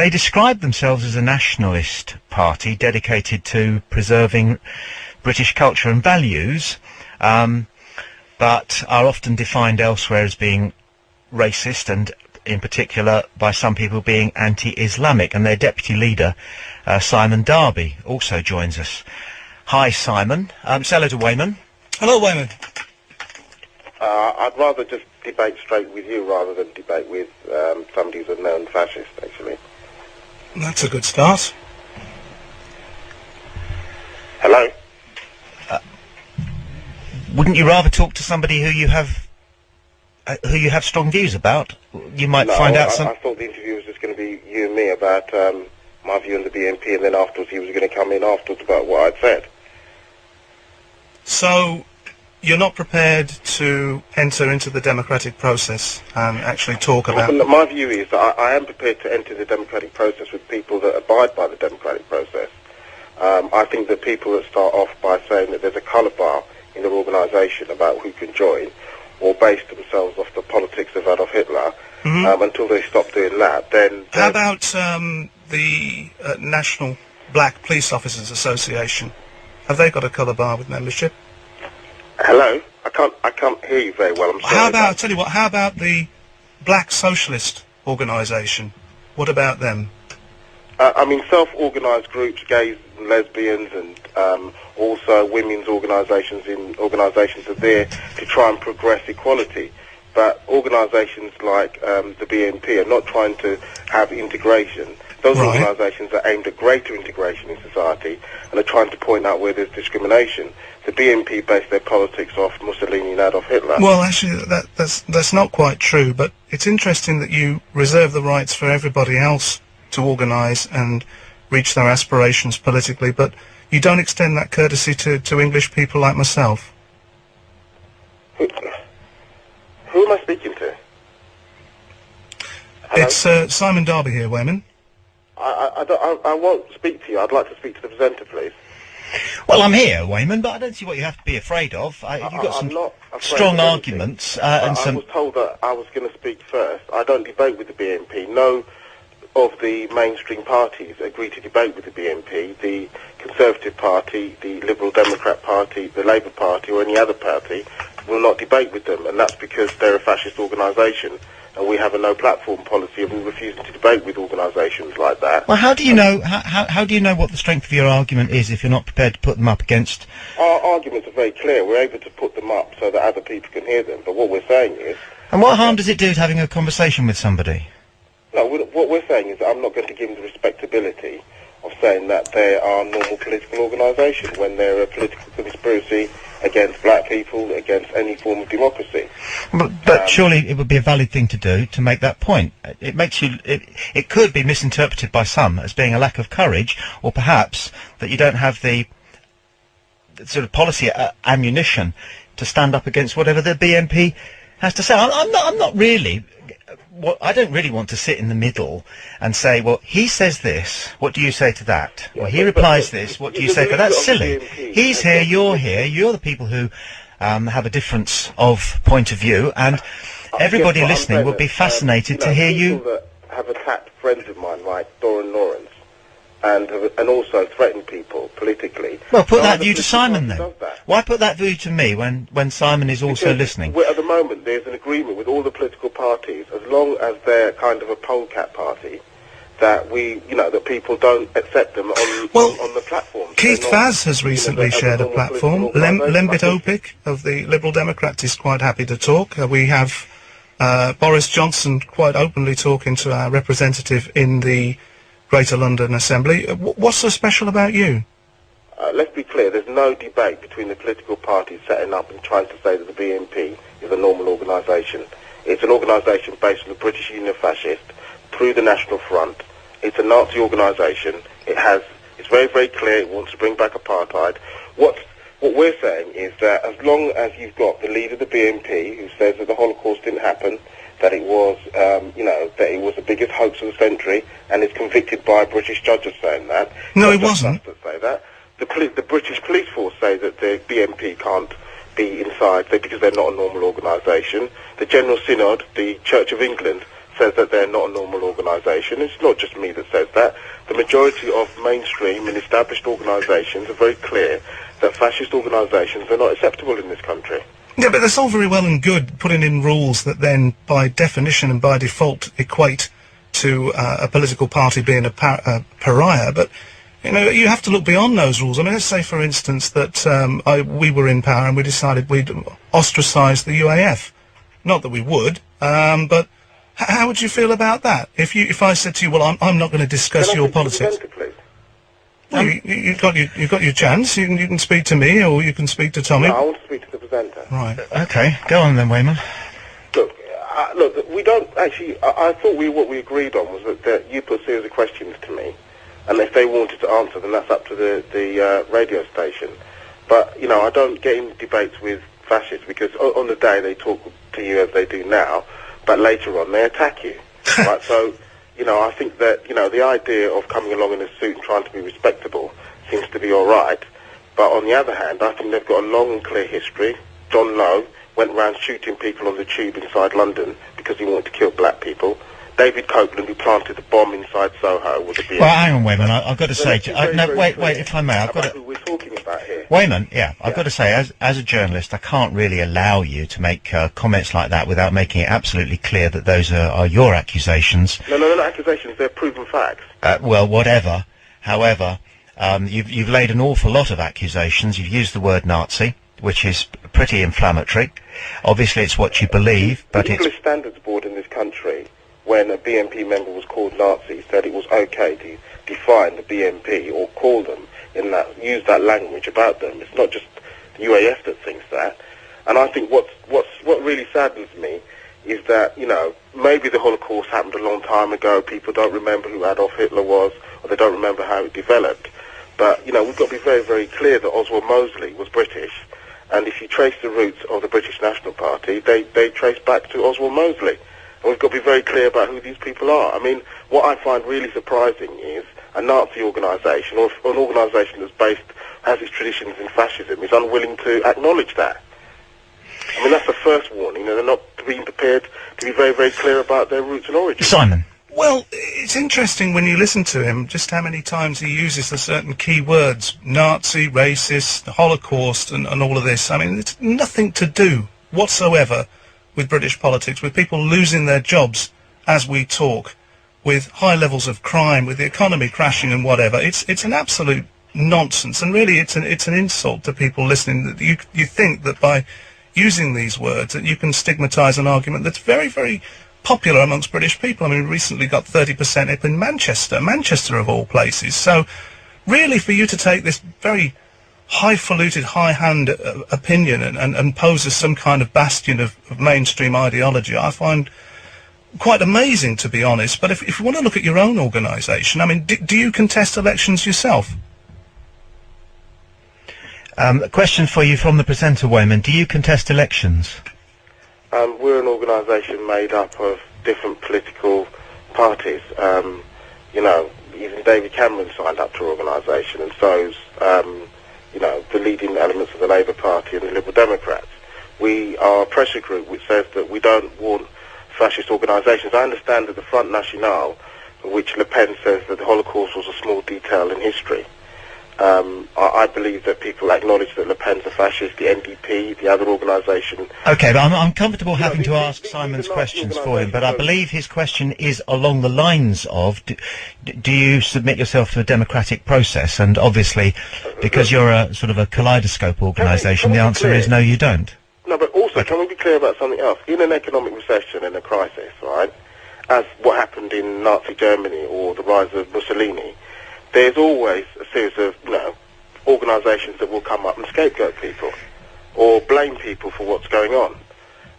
they describe themselves as a nationalist party dedicated to preserving British culture and values, but are often defined elsewhere as being racist, and in particular by some people being anti-Islamic. And their deputy leader, Simon Darby, also joins us. Hi, Simon. Say hello to Weyman. Hello, Weyman. I'd rather just debate straight with you rather than debate with somebody who's a known fascist, actually. That's a good start. Hello? Wouldn't you rather talk to somebody who you have strong views about? You might find out some... I thought the interview was just going to be you and me about my view on the BNP, and then afterwards he was going to come in afterwards about what I'd said. So, you're not prepared to enter into the democratic process and actually talk about... Well, my view is that I am prepared to enter the democratic process with people that abide by the democratic process. I think that people that start off by saying that there's a colour bar in their organisation about who can join, or base themselves off the politics of Adolf Hitler, until they stop doing that, then... How about the National Black Police Officers Association? Have they got a colour bar with membership? Hello? I can't hear you very well, I'm sorry. I'll tell you what, how about the Black Socialist Organisation? What about them? I mean, self-organised groups, gays and lesbians, and also women's organisations are there to try and progress equality. But organisations like the BNP are not trying to have integration. Those organisations are aimed at greater integration in society and are trying to point out where there's discrimination. The BNP base their politics off Mussolini and Adolf Hitler. Well, actually, that's not quite true, but it's interesting that you reserve the rights for everybody else to organise and reach their aspirations politically, but you don't extend that courtesy to English people like myself. Who am I speaking to? Hello? It's Simon Darby here, Weyman. I won't speak to you. I'd like to speak to the presenter, please. Well, I'm here, Weyman, but I don't see what you have to be afraid of. You've got some strong arguments. I was told that I was going to speak first. I don't debate with the BNP. No of the mainstream parties agree to debate with the BNP. The Conservative Party, the Liberal Democrat Party, the Labour Party, or any other party will not debate with them, and that's because they're a fascist organisation. And we have a no-platform policy of refusing to debate with organisations like that. Well, how do you know? How do you know what the strength of your argument is if you're not prepared to put them up against? Our arguments are very clear. We're able to put them up so that other people can hear them. But what we're saying is... And what harm does it do to having a conversation with somebody? No, what we're saying is that I'm not going to give them the respectability of saying that they are a normal political organisation when they're a political conspiracy against black people, against any form of democracy. But surely it would be a valid thing to do to make that point. It makes you. It could be misinterpreted by some as being a lack of courage, or perhaps that you don't have the sort of policy ammunition to stand up against whatever the BNP has to say. I'm not really. I don't really want to sit in the middle and say, well, he says this, what do you say to that? Well, he replies this, what do you say to that? That's silly. He's here, you're the people who have a difference of point of view, and everybody listening would be fascinated to hear you... People that have attacked friends of mine, like Doran Lawrence, and also threaten people politically... Well, put that view to Simon, then. Why put that view to me when Simon is also listening? At the moment, there's an agreement with all the political parties, as long as they're kind of a polecat party, that that people don't accept them on the platform. Keith Vaz has recently shared a platform. Lembit Opik of the Liberal Democrats is quite happy to talk. We have Boris Johnson quite openly talking to our representative in the Greater London Assembly. What's so special about you? Let's be clear, there's no debate between the political parties setting up and trying to say that the BNP is a normal organisation. It's an organisation based on the British Union of Fascists through the National Front. It's a Nazi organisation. It's very, very clear it wants to bring back apartheid. What we're saying is that as long as you've got the leader of the BNP who says that the Holocaust didn't happen, that it was, that it was the biggest hoax of the century, and is convicted by British judges saying that. No, it wasn't. Say that. The British police force say that the BNP can't be inside because they're not a normal organisation. The General Synod, the Church of England, says that they're not a normal organisation. It's not just me that says that. The majority of mainstream and established organisations are very clear that fascist organisations are not acceptable in this country. Yeah, but that's all very well and good, putting in rules that then, by definition and by default, equate to a political party being a pariah. But, you know, you have to look beyond those rules. I mean, let's say, for instance, that we were in power and we decided we'd ostracise the UAF. Not that we would, but how would you feel about that? If I said to you, well, I'm not going to discuss your politics. Well, you've got your chance. You can speak to me, or you can speak to Tommy. No, I want to speak to the presenter. Right. Okay, go on then, Weyman. Look, we don't actually. I thought what we agreed on was that you put a series of questions to me, and if they wanted to answer, then that's up to the radio station. But you know, I don't get in debates with fascists because on the day they talk to you as they do now, but later on they attack you. Right? So. You know, I think that, you know, the idea of coming along in a suit and trying to be respectable seems to be all right. But on the other hand, I think they've got a long and clear history. John Lowe went around shooting people on the tube inside London because he wanted to kill black people. David Copeland, who planted the bomb inside Soho, was a BNP. Well, hang on, Weyman. I've got to say... wait, if I may. I've got who we're talking about here. Weyman, I've got to say, as a journalist, I can't really allow you to make comments like that without making it absolutely clear that those are your accusations. No, they're not accusations. They're proven facts. Well, whatever. However, you've laid an awful lot of accusations. You've used the word Nazi, which is pretty inflammatory. Obviously, it's what you believe, but the English Standards Board in this country, when a BNP member was called Nazi, said it was okay to define the BNP or call them in that, use that language about them. It's not just the UAF that thinks that. And I think what really saddens me is that, you know, maybe the Holocaust happened a long time ago. People don't remember who Adolf Hitler was, or they don't remember how it developed. But, you know, we've got to be very, very clear that Oswald Mosley was British. And if you trace the roots of the British National Party, they trace back to Oswald Mosley. And we've got to be very clear about who these people are. I mean, what I find really surprising is a Nazi organisation, or an organisation that's has its traditions in fascism, is unwilling to acknowledge that. I mean, that's the first warning, and they're not being prepared to be very, very clear about their roots and origins. Simon. Well, it's interesting when you listen to him, just how many times he uses the certain key words, Nazi, racist, Holocaust, and all of this. I mean, it's nothing to do whatsoever with British politics, with people losing their jobs as we talk, with high levels of crime, with the economy crashing and whatever. It's an absolute nonsense, and really it's an insult to people listening. That you think that by using these words that you can stigmatise an argument that's very, very popular amongst British people. I mean, we recently got 30% up in Manchester of all places. So really, for you to take this very highfalutin, high-hand opinion and pose as some kind of bastion of mainstream ideology, I find quite amazing, to be honest. But if you want to look at your own organisation, I mean, do you contest elections yourself? A question for you from the presenter, Weyman. Do you contest elections? We're an organisation made up of different political parties. You know, even David Cameron signed up to our organisation, and so's you know, the leading elements of the Labour Party and the Liberal Democrats. We are a pressure group which says that we don't want fascist organisations. I understand that the Front National, which Le Pen says that the Holocaust was a small detail in history. I believe that people acknowledge that Le Pen's a fascist, the NDP, the other organisation. Okay, but I'm comfortable having to ask Simon's questions for him, but I believe his question is along the lines of, do you submit yourself to a democratic process? And obviously, because you're a sort of a kaleidoscope organisation, the answer is no, you don't. No, but also, can we be clear about something else? In an economic recession and a crisis, right, as what happened in Nazi Germany or the rise of Mussolini, there's always a series of, you know, organisations that will come up and scapegoat people or blame people for what's going on.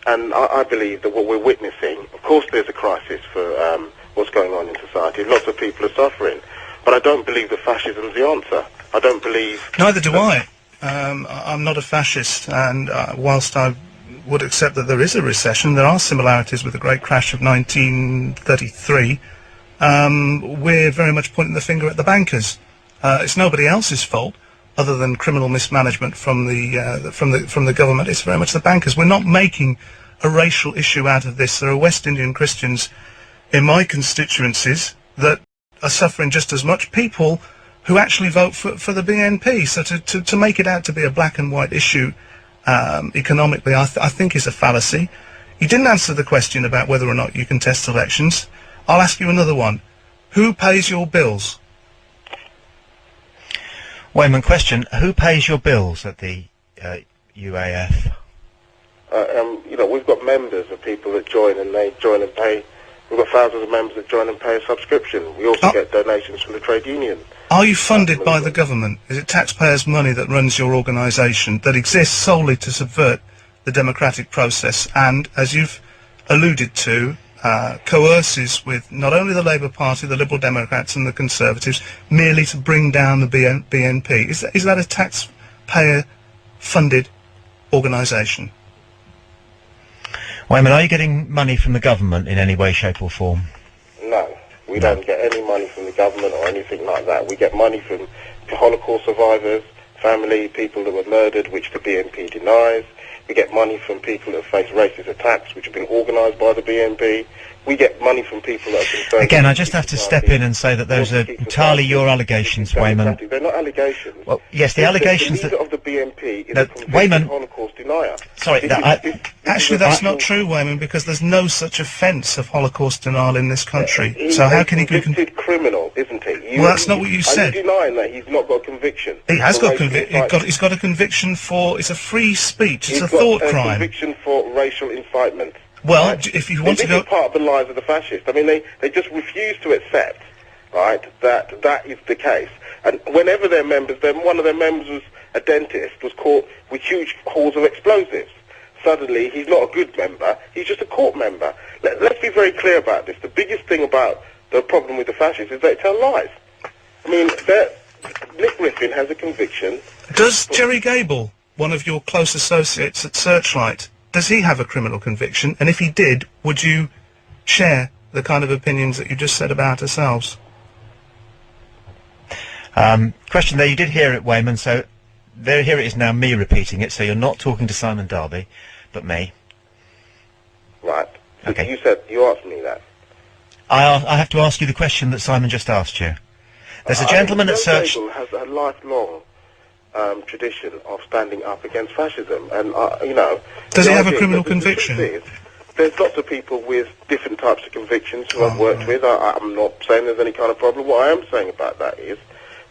And I believe that what we're witnessing, of course there's a crisis for what's going on in society. Lots of people are suffering. But I don't believe that fascism's the answer. I don't believe... Neither do I. I'm not a fascist, and whilst I would accept that there is a recession, there are similarities with the great crash of 1933. We're very much pointing the finger at the bankers. It's nobody else's fault, other than criminal mismanagement from the government. It's very much the bankers. We're not making a racial issue out of this. There are West Indian Christians in my constituencies that are suffering just as much, people who actually vote for the BNP. So to make it out to be a black and white issue economically, I think is a fallacy. You didn't answer the question about whether or not you contest elections. I'll ask you another one. Who pays your bills? Weyman, question, who pays your bills at the UAF? You know, we've got members of people that join and they join and pay. We've got thousands of members that join and pay a subscription. We also get donations from the trade union. Are you funded by the government? Is it taxpayers' money that runs your organisation, that exists solely to subvert the democratic process and, as you've alluded to, coerces with not only the Labour Party, the Liberal Democrats and the Conservatives, merely to bring down the BNP? Is that a taxpayer-funded organisation? Weyman, are you getting money from the government in any way, shape or form? No, we don't get any money from the government or anything like that. We get money from Holocaust survivors, family, people that were murdered, which the BNP denies. We get money from people that face racist attacks, which have been organised by the BNP. We get money from people that are concerned... Again, I just have to step in and say that those are entirely your allegations, Weyman. They're not allegations. Well, yes, the allegations the leader of the BNP is no, a convicted Weyman, Holocaust denier. Sorry, actually that's not true, Weyman, because there's no such offence of Holocaust denial in this country. So how can he be convicted criminal, isn't he? Well, that's not what you said. Are you denying that he's not got a conviction? He has got he's got a conviction for... It's a free speech. It's a thought crime. He's got a conviction for racial incitement. Well, right? If you want to go... This is part of the lies of the fascists. I mean, they just refuse to accept, right, that is the case. And whenever their members, one of their members was a dentist, was caught with huge hauls of explosives. Suddenly, he's not a good member, he's just a court member. Let's be very clear about this. The biggest thing about the problem with the fascists is they tell lies. I mean, Nick Griffin has a conviction. Does Jerry Gable, one of your close associates at Searchlight, does he have a criminal conviction? And if he did, would you share the kind of opinions that you just said about ourselves? Question there, you did hear it, Weyman, so here it is now, me repeating it, so you're not talking to Simon Darby, but me. Right. Okay. You asked me that. I have to ask you the question that Simon just asked you. There's a gentleman at Search... Gable has a lifelong tradition of standing up against fascism, and you know... Does he have a criminal conviction? There's lots of people with different types of convictions who I've worked with. I'm not saying there's any kind of problem. What I am saying about that is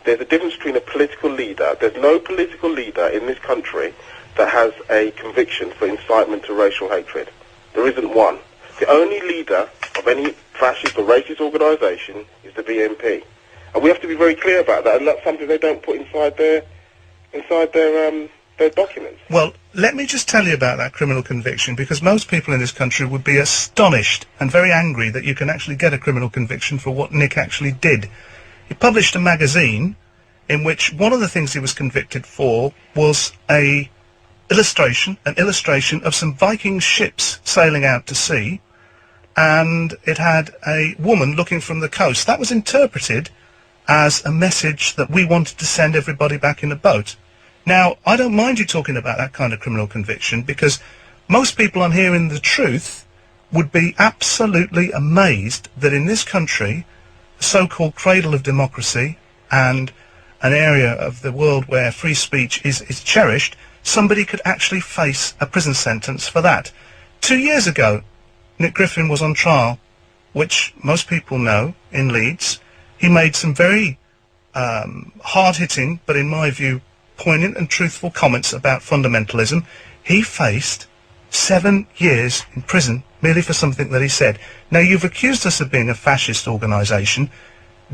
there's a difference between a political leader. There's no political leader in this country that has a conviction for incitement to racial hatred. There isn't one. The only leader of any fascist or racist organisation is the BNP. And we have to be very clear about that, and that's something they don't put inside their documents. Well, let me just tell you about that criminal conviction, because most people in this country would be astonished and very angry that you can actually get a criminal conviction for what Nick actually did. He published a magazine in which one of the things he was convicted for was an illustration of some Viking ships sailing out to sea, and it had a woman looking from the coast. That was interpreted as a message that we wanted to send everybody back in a boat. Now, I don't mind you talking about that kind of criminal conviction, because most people on hearing the truth would be absolutely amazed that in this country, the so-called cradle of democracy and an area of the world where free speech is cherished, somebody could actually face a prison sentence for that. 2 years ago, Nick Griffin was on trial, which most people know, in Leeds. He made some very hard-hitting, but in my view, poignant and truthful comments about fundamentalism. He faced 7 years in prison merely for something that he said. Now, you've accused us of being a fascist organisation.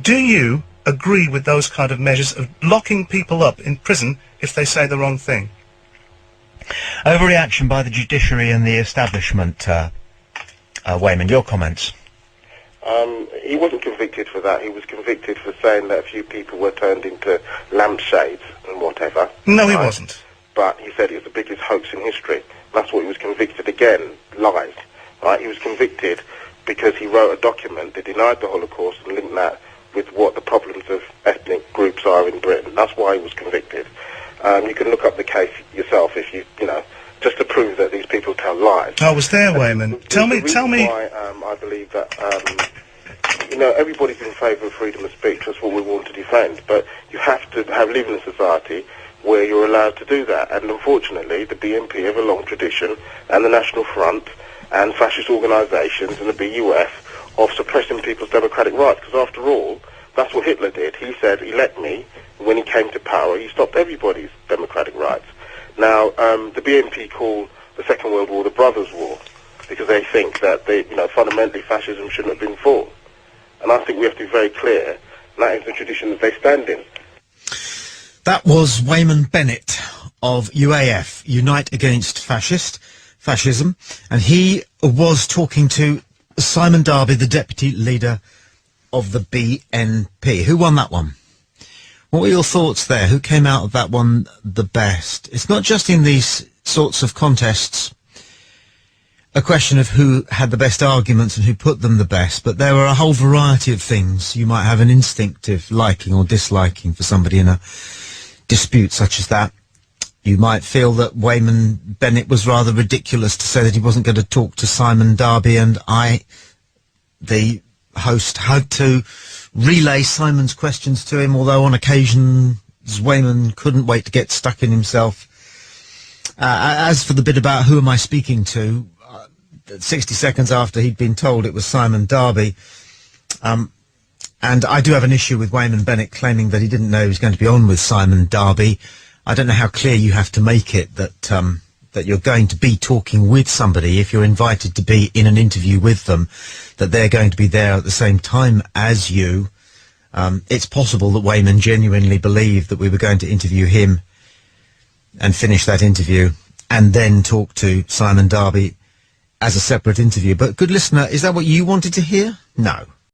Do you agree with those kind of measures of locking people up in prison if they say the wrong thing? Overreaction by the judiciary and the establishment, Weyman, your comments? He wasn't convicted for that. He was convicted for saying that a few people were turned into lampshades and whatever. No, he wasn't. But he said it was the biggest hoax in history. That's what he was convicted again, lies. Right? He was convicted because he wrote a document that denied the Holocaust and linked that with what the problems of ethnic groups are in Britain. That's why he was convicted. You can look up the case yourself if you just to prove that these people tell lies. I was there, Weyman. Tell me. Why I believe that, everybody's in favour of freedom of speech. That's what we want to defend. But you have to live in a society where you're allowed to do that. And unfortunately, the BNP have a long tradition, and the National Front, and fascist organisations, and the BUF, of suppressing people's democratic rights. Because after all, that's what Hitler did. He said, elect me. When he came to power, he stopped everybody's democratic rights. Now, the BNP call the Second World War the Brothers' War, because they think that fundamentally fascism shouldn't have been fought. And I think we have to be very clear, and that is the tradition that they stand in. That was Weyman Bennett of UAF, Unite Against Fascism, and he was talking to Simon Darby, the deputy leader of the BNP. Who won that one? What were your thoughts there? Who came out of that one the best? It's not just in these sorts of contests a question of who had the best arguments and who put them the best, but there are a whole variety of things. You might have an instinctive liking or disliking for somebody in a dispute such as that. You might feel that Weyman Bennett was rather ridiculous to say that he wasn't going to talk to Simon Darby, and I, the host, had to relay Simon's questions to him, although on occasion Weyman couldn't wait to get stuck in himself. As for the bit about who am I speaking to, 60 seconds after he'd been told it was Simon Darby, and I do have an issue with Weyman Bennett claiming that he didn't know he was going to be on with Simon Darby. I don't know how clear you have to make it that that you're going to be talking with somebody if you're invited to be in an interview with them, that they're going to be there at the same time as you. It's possible that Weyman genuinely believed that we were going to interview him and finish that interview and then talk to Simon Darby as a separate interview. But good listener, is that what you wanted to hear? No.